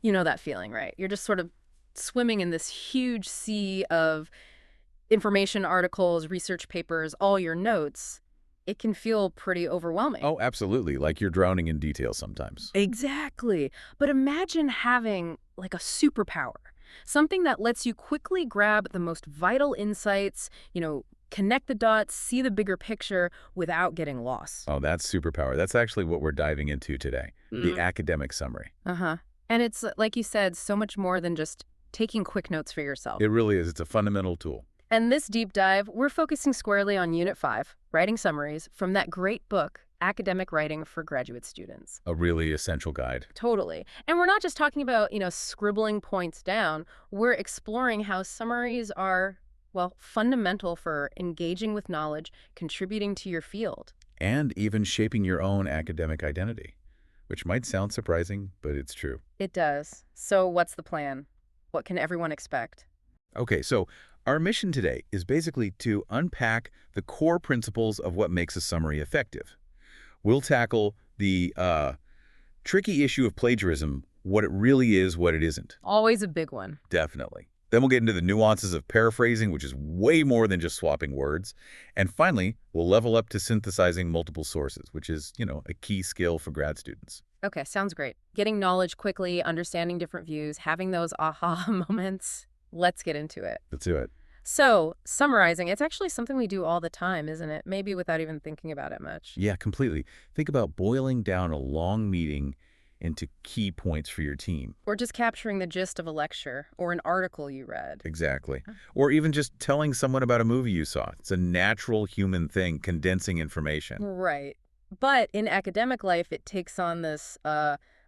You know that feeling, right? You're just sort of swimming in this huge sea of information, articles, research papers, all your notes. It can feel pretty overwhelming. Oh, absolutely. Like you're drowning in detail sometimes. Exactly. But imagine having like a superpower, something that lets you quickly grab the most vital insights, connect the dots, see the bigger picture without getting lost. Oh, that's superpower. That's actually what we're diving into today, the academic summary. Uh-huh. And it's, like you said, so much more than just taking quick notes for yourself. It really is. It's a fundamental tool. And this deep dive, we're focusing squarely on Unit 5, writing summaries, from that great book, Academic Writing for Graduate Students. A really essential guide. Totally. And we're not just talking about, scribbling points down. We're exploring how summaries are, well, fundamental for engaging with knowledge, contributing to your field. And even shaping your own academic identity, which might sound surprising, but it's true. It does. So what's the plan? What can everyone expect? Okay, so our mission today is basically to unpack the core principles of what makes a summary effective. We'll tackle the tricky issue of plagiarism, what it really is, what it isn't. Always a big one. Definitely. Then we'll get into the nuances of paraphrasing, which is way more than just swapping words. And finally, we'll level up to synthesizing multiple sources, which is, a key skill for grad students. Okay, sounds great. Getting knowledge quickly, understanding different views, having those aha moments. Let's get into it. Let's do it. So, summarizing, it's actually something we do all the time, isn't it? Maybe without even thinking about it much. Yeah, completely. Think about boiling down a long meeting into key points for your team. Or just capturing the gist of a lecture or an article you read. Exactly. Or even just telling someone about a movie you saw. It's a natural human thing, condensing information. Right. But in academic life, it takes on this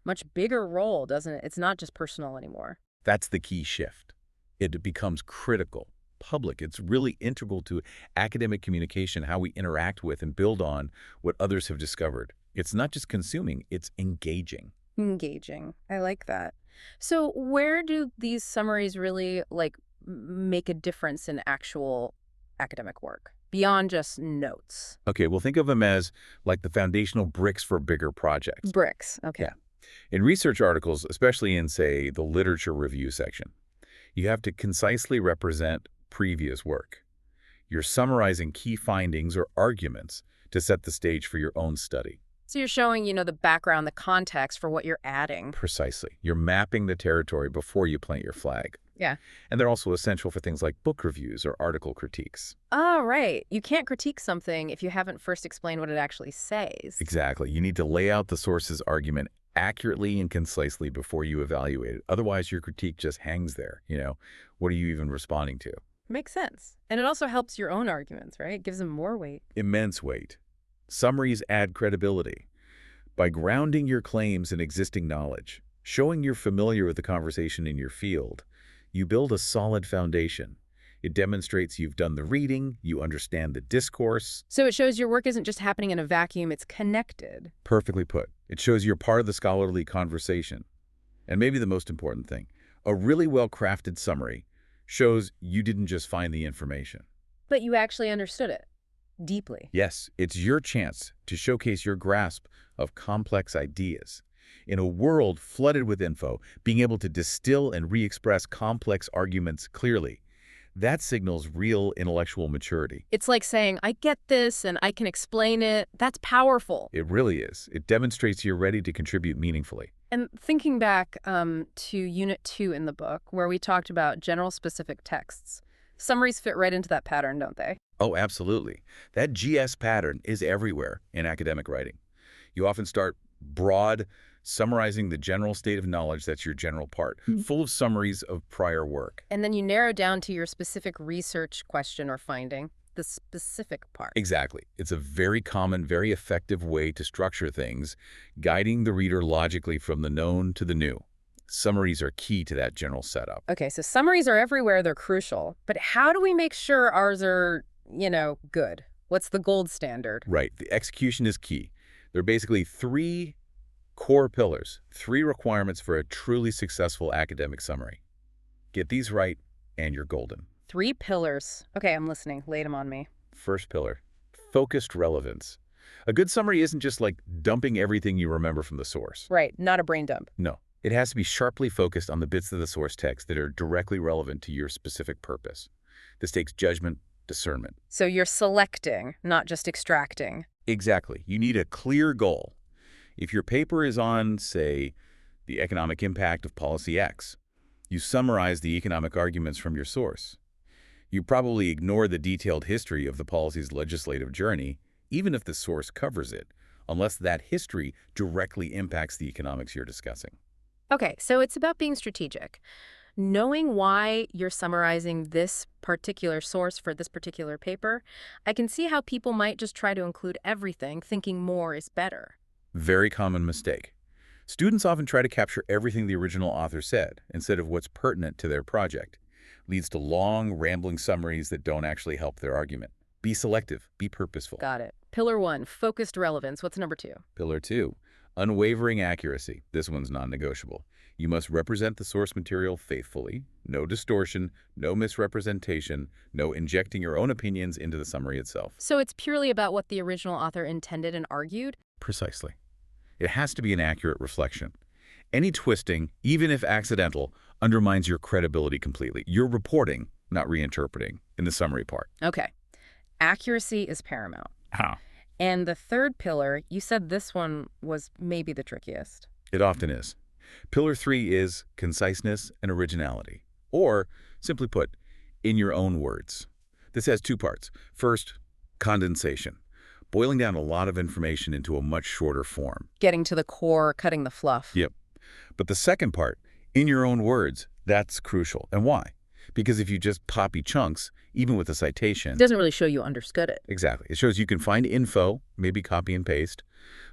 much bigger role, doesn't it? It's not just personal anymore. That's the key shift. It becomes critical, public. It's really integral to academic communication, how we interact with and build on what others have discovered. It's not just consuming, it's engaging. Engaging. I like that. So where do these summaries really, make a difference in actual academic work, beyond just notes? Okay, well, think of them as like the foundational bricks for bigger projects. Bricks. Okay. Yeah. In research articles, especially in, say, the literature review section, you have to concisely represent previous work. You're summarizing key findings or arguments to set the stage for your own study. So you're showing, the background, the context for what you're adding. Precisely. You're mapping the territory before you plant your flag. Yeah. And they're also essential for things like book reviews or article critiques. Oh, right. You can't critique something if you haven't first explained what it actually says. Exactly. You need to lay out the source's argument accurately and concisely before you evaluate it. Otherwise, your critique just hangs there. What are you even responding to? Makes sense. And it also helps your own arguments, right? It gives them more weight. Immense weight. Summaries add credibility. By grounding your claims in existing knowledge, showing you're familiar with the conversation in your field, you build a solid foundation. It demonstrates you've done the reading, you understand the discourse. So it shows your work isn't just happening in a vacuum, it's connected. Perfectly put. It shows you're part of the scholarly conversation. And maybe the most important thing, a really well-crafted summary shows you didn't just find the information. But you actually understood it deeply. Yes, it's your chance to showcase your grasp of complex ideas. In a world flooded with info, being able to distill and re-express complex arguments clearly, that signals real intellectual maturity. It's like saying, I get this and I can explain it. That's powerful. It really is. It demonstrates you're ready to contribute meaningfully. And thinking back to Unit 2 in the book, where we talked about general specific texts, summaries fit right into that pattern, don't they? Oh, absolutely. That GS pattern is everywhere in academic writing. You often start broad, summarizing the general state of knowledge, that's your general part, full of summaries of prior work. And then you narrow down to your specific research question or finding, the specific part. Exactly. It's a very common, very effective way to structure things, guiding the reader logically from the known to the new. Summaries are key to that general setup. Okay, so summaries are everywhere, they're crucial. But how do we make sure ours are, good? What's the gold standard? Right. The execution is key. There are basically three core pillars, three requirements for a truly successful academic summary. Get these right, and you're golden. 3 pillars. Okay, I'm listening. Lay them on me. First pillar, focused relevance. A good summary isn't just like dumping everything you remember from the source. Right, not a brain dump. No, It has to be sharply focused on the bits of the source text that are directly relevant to your specific purpose. This takes judgment, discernment. So you're selecting, not just extracting. Exactly. You need a clear goal. If your paper is on, say, the economic impact of policy X, you summarize the economic arguments from your source. You probably ignore the detailed history of the policy's legislative journey, even if the source covers it, unless that history directly impacts the economics you're discussing. Okay, so it's about being strategic. Knowing why you're summarizing this particular source for this particular paper, I can see how people might just try to include everything, thinking more is better. Very common mistake. Students often try to capture everything the original author said, instead of what's pertinent to their project. Leads to long, rambling summaries that don't actually help their argument. Be selective. Be purposeful. Got it. Pillar 1, focused relevance. What's number 2? Pillar 2, unwavering accuracy. This one's non-negotiable. You must represent the source material faithfully. No distortion, no misrepresentation, no injecting your own opinions into the summary itself. So it's purely about what the original author intended and argued? Precisely. It has to be an accurate reflection. Any twisting, even if accidental, undermines your credibility completely. You're reporting, not reinterpreting, in the summary part. Okay. Accuracy is paramount. How? And the third pillar, you said this one was maybe the trickiest. It often is. Pillar 3 is conciseness and originality. Or, simply put, in your own words. This has 2 parts. First, condensation. Boiling down a lot of information into a much shorter form. Getting to the core, cutting the fluff. Yep. But the second part, in your own words, that's crucial. And why? Because if you just copy chunks, even with a citation... It doesn't really show you understood it. Exactly. It shows you can find info, maybe copy and paste,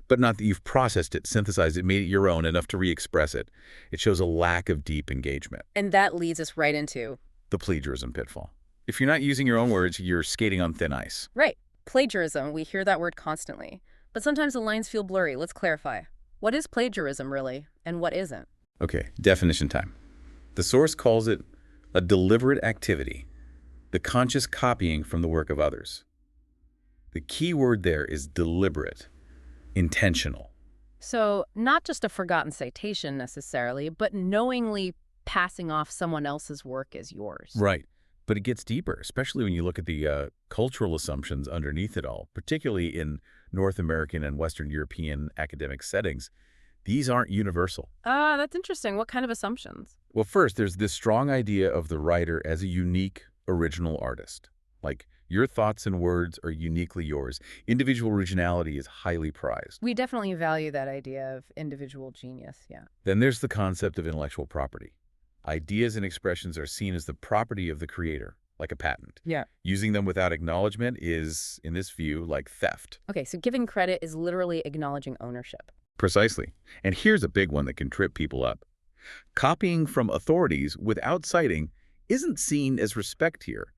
but not that you've processed it, synthesized it, made it your own, enough to re-express it. It shows a lack of deep engagement. And that leads us right into... the plagiarism pitfall. If you're not using your own words, you're skating on thin ice. Right. Plagiarism, we hear that word constantly. But sometimes the lines feel blurry. Let's clarify. What is plagiarism, really, and what isn't? Okay, definition time. The source calls it a deliberate activity, the conscious copying from the work of others. The key word there is deliberate, intentional. So not just a forgotten citation necessarily, but knowingly passing off someone else's work as yours. Right. But it gets deeper, especially when you look at the cultural assumptions underneath it all, particularly in North American and Western European academic settings. These aren't universal. That's interesting. What kind of assumptions? Well, first, there's this strong idea of the writer as a unique, original artist. Like, your thoughts and words are uniquely yours. Individual originality is highly prized. We definitely value that idea of individual genius, yeah. Then there's the concept of intellectual property. Ideas and expressions are seen as the property of the creator, like a patent. Yeah. Using them without acknowledgement is, in this view, like theft. Okay, so giving credit is literally acknowledging ownership. Precisely. And here's a big one that can trip people up. Copying from authorities without citing isn't seen as respect here.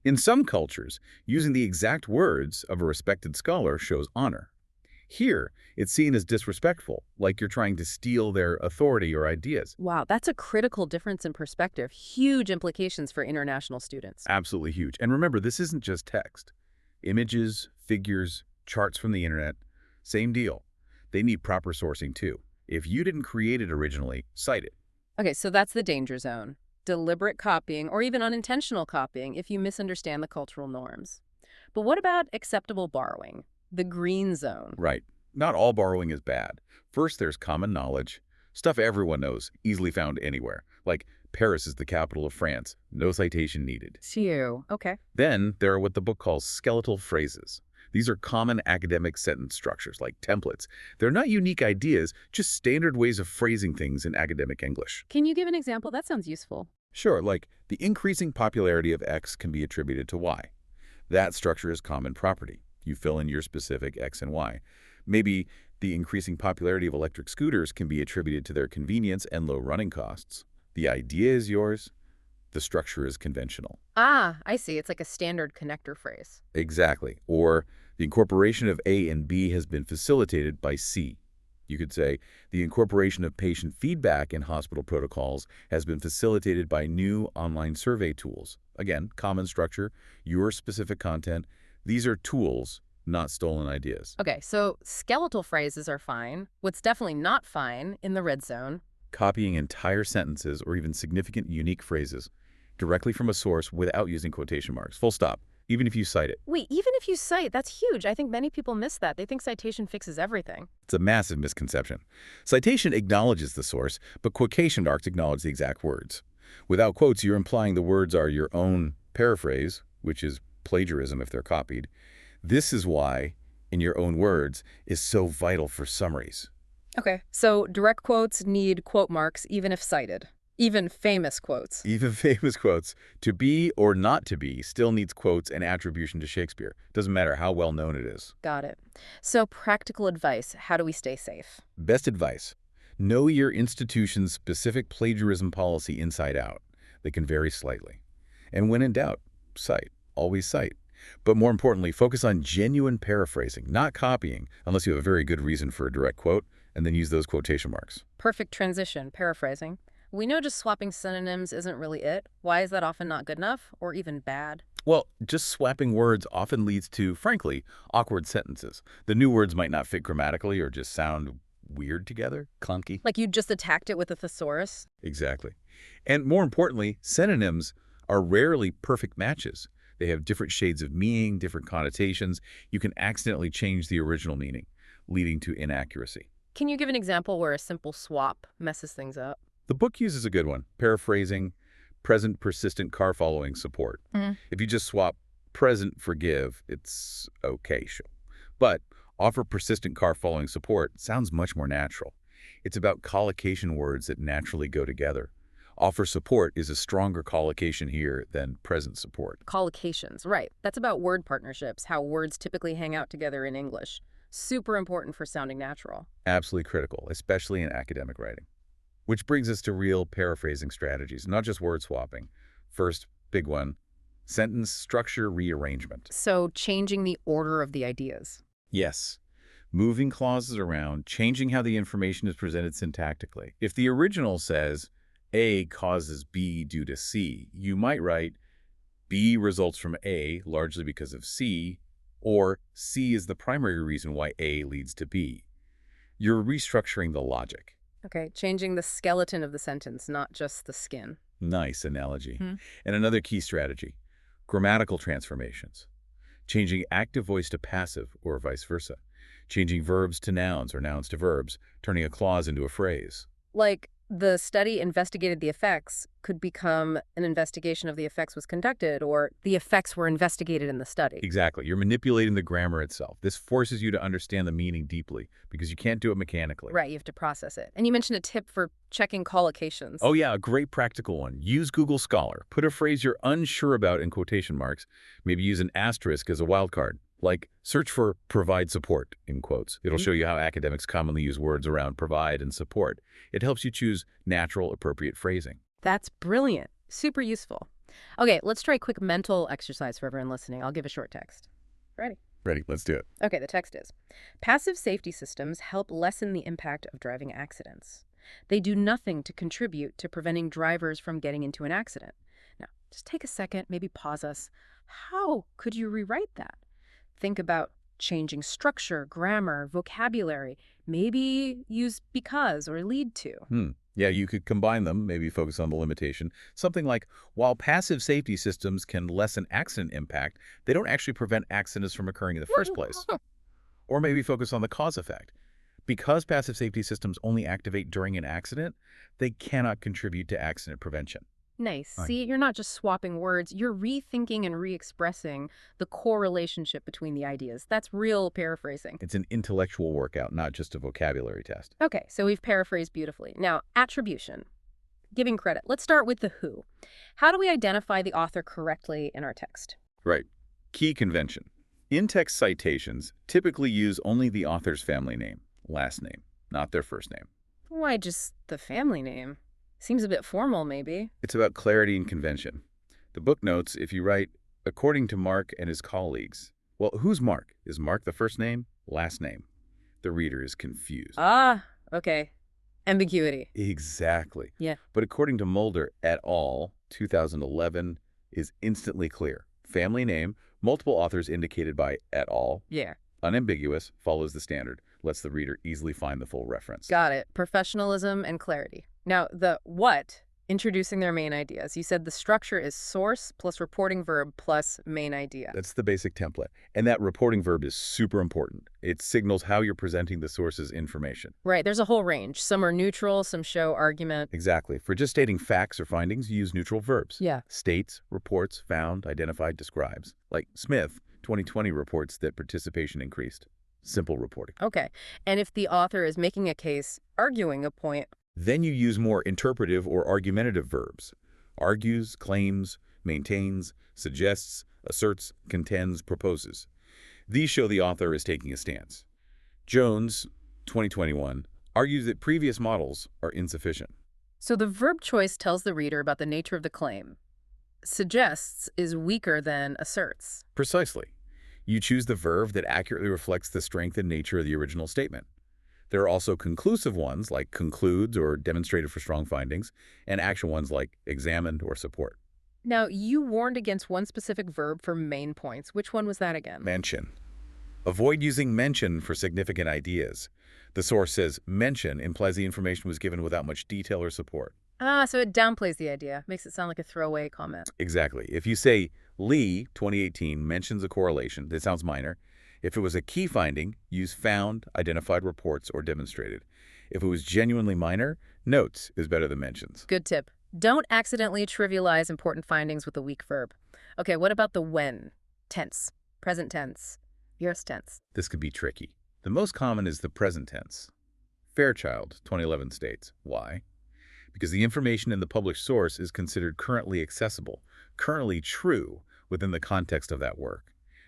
In some cultures, using the exact words of a respected scholar shows honor. Here, it's seen as disrespectful, like you're trying to steal their authority or ideas. Wow, that's a critical difference in perspective. Huge implications for international students. Absolutely huge. And remember, this isn't just text. Images, figures, charts from the internet, same deal. They need proper sourcing too. If you didn't create it originally, cite it. Okay, so that's the danger zone. Deliberate copying or even unintentional copying if you misunderstand the cultural norms. But what about acceptable borrowing? The green zone. Right. Not all borrowing is bad. First, there's common knowledge. Stuff everyone knows, easily found anywhere. Like, Paris is the capital of France. No citation needed. Phew. Okay. Then, there are what the book calls skeletal phrases. These are common academic sentence structures, like templates. They're not unique ideas, just standard ways of phrasing things in academic English. Can you give an example? That sounds useful. Sure, like, the increasing popularity of X can be attributed to Y. That structure is common property. You fill in your specific X and Y. Maybe the increasing popularity of electric scooters can be attributed to their convenience and low running costs. The idea is yours. The structure is conventional. Ah, I see. It's like a standard connector phrase. Exactly. Or the incorporation of A and B has been facilitated by C. You could say the incorporation of patient feedback in hospital protocols has been facilitated by new online survey tools. Again, common structure, your specific content. These are tools, not stolen ideas. Okay, so skeletal phrases are fine. What's definitely not fine in the red zone copying entire sentences or even significant unique phrases directly from a source without using quotation marks. Full stop. Even if you cite it. Wait, even if you cite, that's huge. I think many people miss that. They think citation fixes everything. It's a massive misconception. Citation acknowledges the source, but quotation marks acknowledge the exact words. Without quotes, you're implying the words are your own paraphrase, which is plagiarism if they're copied. This is why, in your own words, is so vital for summaries. Okay, so direct quotes need quote marks even if cited. Even famous quotes. Even famous quotes. To be or not to be still needs quotes and attribution to Shakespeare. Doesn't matter how well known it is. Got it. So practical advice, how do we stay safe? Best advice. Know your institution's specific plagiarism policy inside out. They can vary slightly. And when in doubt, cite. Always cite. But more importantly, focus on genuine paraphrasing, not copying, unless you have a very good reason for a direct quote, and then use those quotation marks. Perfect transition, paraphrasing. We know just swapping synonyms isn't really it. Why is that often not good enough, or even bad? Well, just swapping words often leads to, frankly, awkward sentences. The new words might not fit grammatically or just sound weird together, clunky. Like you just attacked it with a thesaurus? Exactly. And more importantly, synonyms are rarely perfect matches. They have different shades of meaning, different connotations. You can accidentally change the original meaning, leading to inaccuracy. Can you give an example where a simple swap messes things up? The book uses a good one, paraphrasing present persistent car following support. If you just swap present for give, it's okay, sure. But offer persistent car following support sounds much more natural. It's about collocation words that naturally go together. Offer support is a stronger collocation here than present support. Collocations, right. That's about word partnerships, how words typically hang out together in English. Super important for sounding natural. Absolutely critical, especially in academic writing. Which brings us to real paraphrasing strategies, not just word swapping. First, big one, sentence structure rearrangement. So changing the order of the ideas. Yes. Moving clauses around, changing how the information is presented syntactically. If the original says, A causes B due to C, you might write, B results from A largely because of C, or C is the primary reason why A leads to B. You're restructuring the logic. Okay, changing the skeleton of the sentence, not just the skin. Nice analogy. And another key strategy, grammatical transformations. Changing active voice to passive or vice versa. Changing verbs to nouns or nouns to verbs, turning a clause into a phrase. Like the study investigated the effects could become an investigation of the effects was conducted, or the effects were investigated in the study. Exactly. You're manipulating the grammar itself. This forces you to understand the meaning deeply because you can't do it mechanically. Right, you have to process it. And you mentioned a tip for checking collocations. Oh yeah, a great practical one. Use Google Scholar. Put a phrase you're unsure about in quotation marks. Maybe use an asterisk as a wildcard. Like, search for provide support, in quotes. It'll show you how academics commonly use words around provide and support. It helps you choose natural, appropriate phrasing. That's brilliant. Super useful. Okay, let's try a quick mental exercise for everyone listening. I'll give a short text. Ready? Ready, let's do it. Okay, the text is, passive safety systems help lessen the impact of driving accidents. They do nothing to contribute to preventing drivers from getting into an accident. Now, just take a second, maybe pause us. How could you rewrite that? Think about changing structure, grammar, vocabulary. Maybe use because or lead to. Yeah, you could combine them, maybe focus on the limitation. Something like, while passive safety systems can lessen accident impact, they don't actually prevent accidents from occurring in the first place. Or maybe focus on the cause effect. Because passive safety systems only activate during an accident, they cannot contribute to accident prevention. Nice. See, you're not just swapping words, you're rethinking and re-expressing the core relationship between the ideas. That's real paraphrasing. It's an intellectual workout, not just a vocabulary test. Okay, so we've paraphrased beautifully. Now, attribution. Giving credit. Let's start with the who. How do we identify the author correctly in our text? Right. Key convention. In-text citations typically use only the author's family name, last name, not their first name. Why just the family name? Seems a bit formal, maybe. It's about clarity and convention. The book notes if you write, according to Mark and his colleagues. Well, who's Mark? Is Mark the first name? Last name? The reader is confused. Ah, okay. Ambiguity. Exactly. Yeah. But according to Mulder et al., 2011 is instantly clear. Family name, multiple authors indicated by et al. Yeah. Unambiguous, follows the standard, lets the reader easily find the full reference. Got it. Professionalism and clarity. Now, the what, introducing their main ideas. You said the structure is source plus reporting verb plus main idea. That's the basic template. And that reporting verb is super important. It signals how you're presenting the source's information. Right, there's a whole range. Some are neutral, some show argument. Exactly. For just stating facts or findings, you use neutral verbs. Yeah. States, reports, found, identified, describes. Like Smith, 2020 reports that participation increased. Simple reporting. Okay. And if the author is making a case, arguing a point. Then you use more interpretive or argumentative verbs. Argues, claims, maintains, suggests, asserts, contends, proposes. These show the author is taking a stance. Jones, 2021, argues that previous models are insufficient. So the verb choice tells the reader about the nature of the claim. Suggests is weaker than asserts. Precisely. You choose the verb that accurately reflects the strength and nature of the original statement. There are also conclusive ones, like concludes or demonstrated for strong findings, and action ones like examined or support. Now, you warned against one specific verb for main points. Which one was that again? Mention. Avoid using mention for significant ideas. The source says mention implies the information was given without much detail or support. Ah, so it downplays the idea. Makes it sound like a throwaway comment. Exactly. If you say, Lee, 2018, mentions a correlation, that sounds minor. If it was a key finding, use found, identified reports, or demonstrated. If it was genuinely minor, notes is better than mentions. Good tip. Don't accidentally trivialize important findings with a weak verb. Okay, what about the when? Tense, present tense, aorist tense. This could be tricky. The most common is the present tense. Fairchild, 2011 states. Why? Because the information in the published source is considered currently accessible, currently true within the context of that work.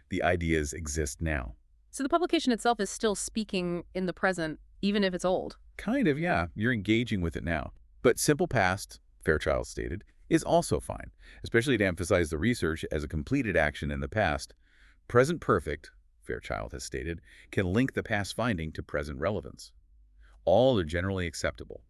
The ideas exist now. So the publication itself is still speaking in the present, even if it's old. Kind of, yeah. You're engaging with it now. But simple past, Fairchild stated, is also fine, especially to emphasize the research as a completed action in the past. Present perfect, Fairchild has stated, can link the past finding to present relevance. All are generally acceptable,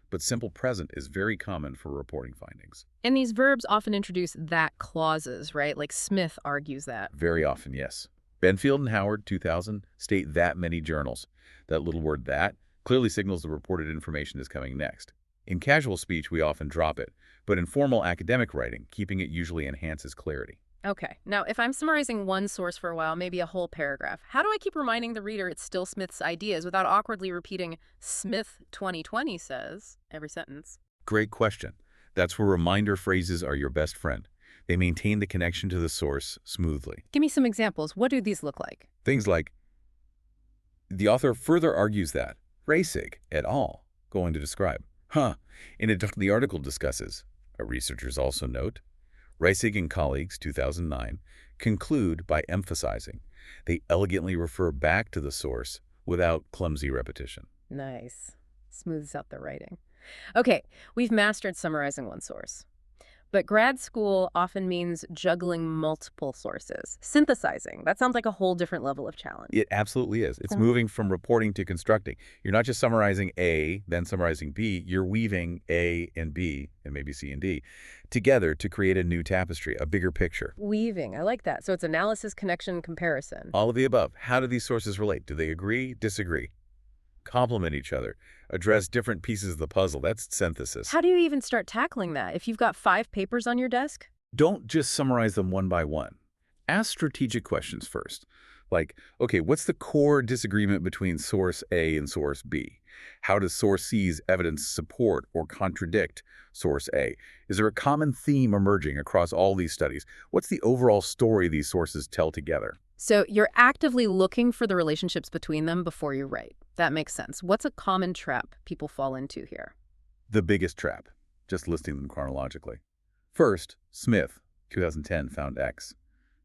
but simple present is very common for reporting findings. And these verbs often introduce that clauses, right? Like Smith argues that. Very often, yes. Benfield and Howard, 2000, state that many journals. That little word that clearly signals the reported information is coming next. In casual speech, we often drop it, but in formal academic writing, keeping it usually enhances clarity. Okay. Now, if I'm summarizing one source for a while, maybe a whole paragraph, how do I keep reminding the reader it's still Smith's ideas without awkwardly repeating Smith 2020 says every sentence? Great question. That's where reminder phrases are your best friend. They maintain the connection to the source smoothly. Give me some examples. What do these look like? Things like, the author further argues that, Reisig et al., going to describe. The article discusses, researchers also note, Reisig and colleagues, 2009, conclude by emphasizing. They elegantly refer back to the source without clumsy repetition. Nice. Smooths out the writing. Okay, we've mastered summarizing one source. But grad school often means juggling multiple sources. Synthesizing. That sounds like a whole different level of challenge. It absolutely is. It's moving from reporting to constructing. You're not just summarizing A, then summarizing B. You're weaving A and B, and maybe C and D, together to create a new tapestry, a bigger picture. Weaving. I like that. So it's analysis, connection, comparison. All of the above. How do these sources relate? Do they agree, disagree? Complement each other, address different pieces of the puzzle. That's synthesis. How do you even start tackling that if you've got 5 papers on your desk? Don't just summarize them one by one. Ask strategic questions first. Like, okay, what's the core disagreement between source A and source B? How does source C's evidence support or contradict source A? Is there a common theme emerging across all these studies? What's the overall story these sources tell together? So you're actively looking for the relationships between them before you write. That makes sense. What's a common trap people fall into here? The biggest trap, just listing them chronologically. First, Smith, 2010, found X.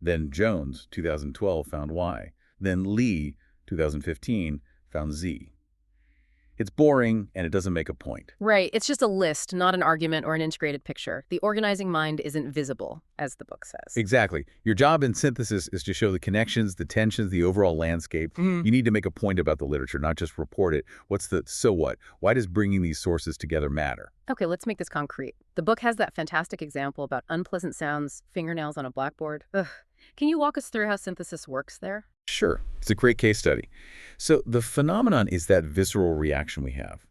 Then Jones, 2012, found Y. Then Lee, 2015, found Z. It's boring, and it doesn't make a point. Right. It's just a list, not an argument or an integrated picture. The organizing mind isn't visible, as the book says. Exactly. Your job in synthesis is to show the connections, the tensions, the overall landscape. You need to make a point about the literature, not just report it. What's the so what? Why does bringing these sources together matter? Okay, let's make this concrete. The book has that fantastic example about unpleasant sounds, fingernails on a blackboard. Ugh. Can you walk us through how synthesis works there? Sure. It's a great case study. So the phenomenon is that visceral reaction we have.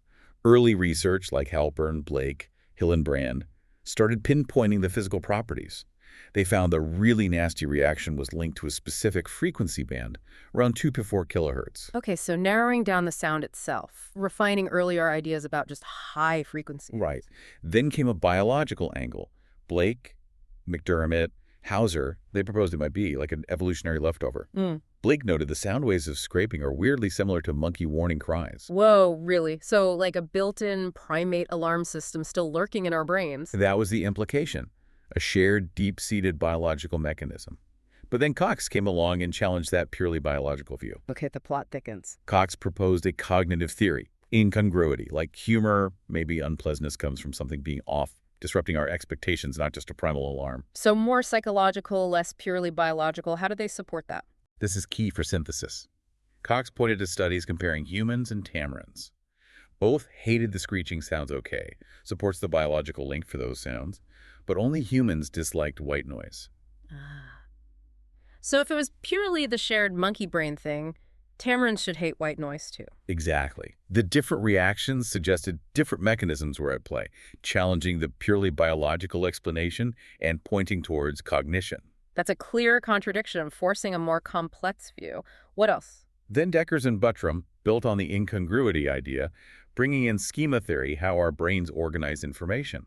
Early research like Halpern, Blake, Hillenbrand started pinpointing the physical properties. They found the really nasty reaction was linked to a specific frequency band, around 2.4 kilohertz. Okay, so narrowing down the sound itself, refining earlier ideas about just high frequencies. Right. Then came a biological angle. Blake, McDermott, Hauser, they proposed it might be like an evolutionary leftover. Blake noted the sound waves of scraping are weirdly similar to monkey warning cries. Whoa, really? So like a built-in primate alarm system still lurking in our brains? That was the implication, a shared, deep-seated biological mechanism. But then Cox came along and challenged that purely biological view. Okay, the plot thickens. Cox proposed a cognitive theory, incongruity, like humor, maybe unpleasantness comes from something being off, disrupting our expectations, not just a primal alarm. So more psychological, less purely biological. How do they support that? This is key for synthesis. Cox pointed to studies comparing humans and tamarins. Both hated the screeching sounds okay, supports the biological link for those sounds, but only humans disliked white noise. So if it was purely the shared monkey brain thing, tamarins should hate white noise too. Exactly. The different reactions suggested different mechanisms were at play, challenging the purely biological explanation and pointing towards cognition. That's a clear contradiction, forcing a more complex view. What else? Then Deckers and Buttram built on the incongruity idea, bringing in schema theory, how our brains organize information.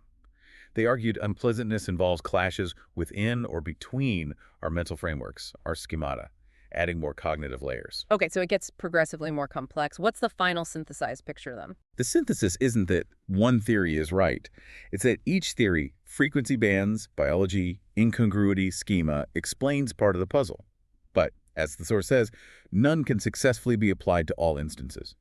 They argued unpleasantness involves clashes within or between our mental frameworks, our schemata, adding more cognitive layers. Okay, so it gets progressively more complex. What's the final synthesized picture then? The synthesis isn't that one theory is right. It's that each theory, frequency bands, biology, incongruity, schema, explains part of the puzzle. But, as the source says, none can successfully be applied to all instances.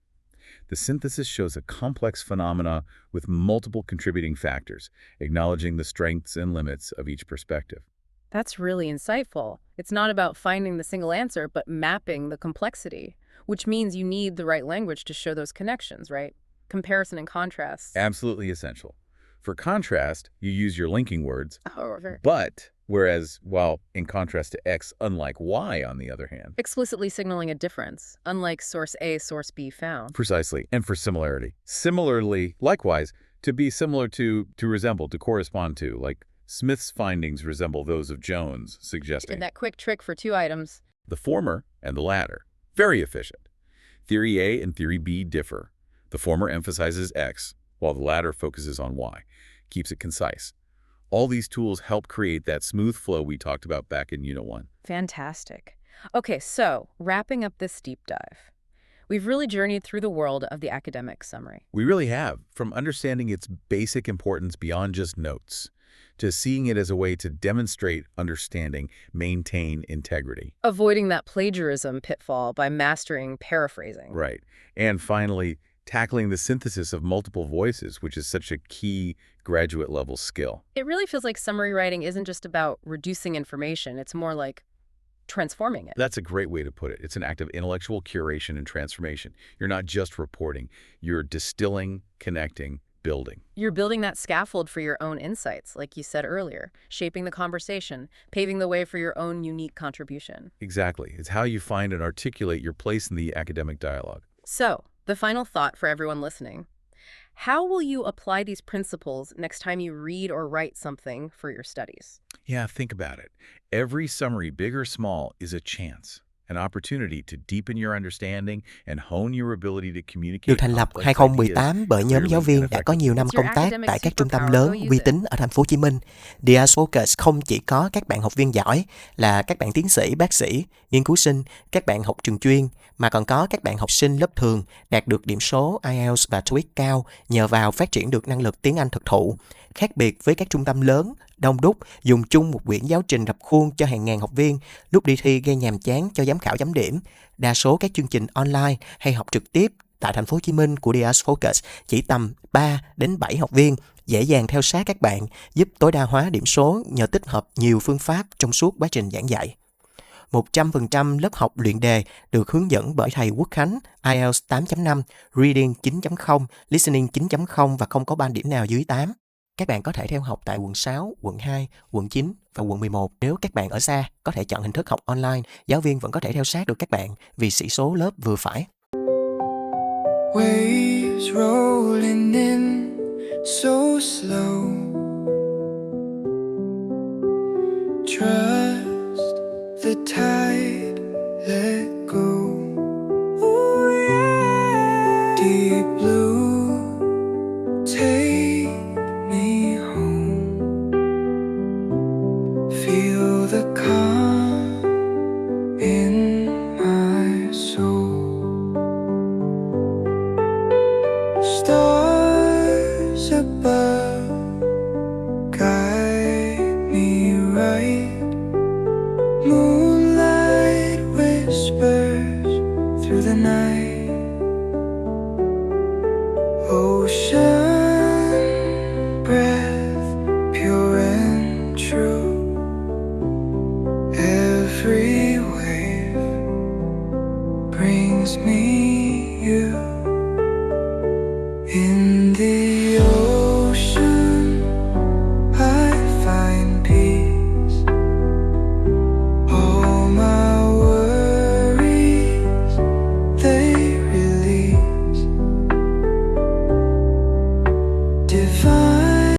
The synthesis shows a complex phenomena with multiple contributing factors, acknowledging the strengths and limits of each perspective. That's really insightful. It's not about finding the single answer, but mapping the complexity, which means you need the right language to show those connections, right? Comparison and contrast. Absolutely essential. For contrast, you use your linking words, However, but whereas, while in contrast to X, unlike Y on the other hand. explicitly signaling a difference, unlike source A, source B found. Precisely, and for similarity. Similarly, likewise, to be similar to resemble, to correspond to, like Smith's findings resemble those of Jones, suggesting And that quick trick for two items. the former and the latter. Very efficient. Theory A and Theory B differ. The former emphasizes X, while the latter focuses on Y, keeps it concise. All these tools help create that smooth flow we talked about back in Unit 1. Fantastic. Okay, so wrapping up this deep dive, we've really journeyed through the world of the academic summary. We really have, from understanding its basic importance beyond just notes, to seeing it as a way to demonstrate understanding, maintain integrity. Avoiding that plagiarism pitfall by mastering paraphrasing. Right. And finally, tackling the synthesis of multiple voices, which is such a key graduate-level skill. It really feels like summary writing isn't just about reducing information. It's more like transforming it. That's a great way to put it. It's an act of intellectual curation and transformation. You're not just reporting. You're distilling, connecting, building. You're building that scaffold for your own insights, like you said earlier, shaping the conversation, paving the way for your own unique contribution. Exactly. It's how you find and articulate your place in the academic dialogue. So, the final thought for everyone listening. How will you apply these principles next time you read or write something for your studies? Yeah, think about it. Every summary, big or small, is a chance, an opportunity to deepen your understanding and hone your ability to communicate. Được thành lập 2018 bởi nhóm giáo viên đã có nhiều năm công tác tại các trung tâm lớn uy tín ở thành phố Hồ Chí Minh. IELTS FOCUS không chỉ có các bạn học viên giỏi là các bạn tiến sĩ, bác sĩ, nghiên cứu sinh, các bạn học trường chuyên, mà còn có các bạn học sinh lớp thường đạt được điểm số IELTS và TOEIC cao nhờ vào phát triển được năng lực tiếng Anh thực thụ. Khác biệt với các trung tâm lớn, đông đúc, dùng chung một quyển giáo trình rập khuôn cho hàng ngàn học viên, lúc đi thi gây nhàm chán cho giám khảo chấm điểm. Đa số các chương trình online hay học trực tiếp tại thành phố Hồ Chí Minh của IELTS FOCUS chỉ tầm 3 đến 7 học viên, dễ dàng theo sát các bạn, giúp tối đa hóa điểm số nhờ tích hợp nhiều phương pháp trong suốt quá trình giảng dạy. 100% lớp học luyện đề được hướng dẫn bởi thầy Quốc Khánh, IELTS 8.5, Reading 9.0, Listening 9.0 và không có band điểm nào dưới 8. Các bạn có thể theo học tại quận 6, quận 2, quận 9 và quận 11. Nếu các bạn ở xa, có thể chọn hình thức học online, giáo viên vẫn có thể theo sát được các bạn vì sĩ số lớp vừa phải. Waves rolling in so slow. Trust the tide, let go. Ooh, yeah. Deep blue, take me home. Feel the calm in my soul. Stars above guide me right. Moonlight whispers through the night.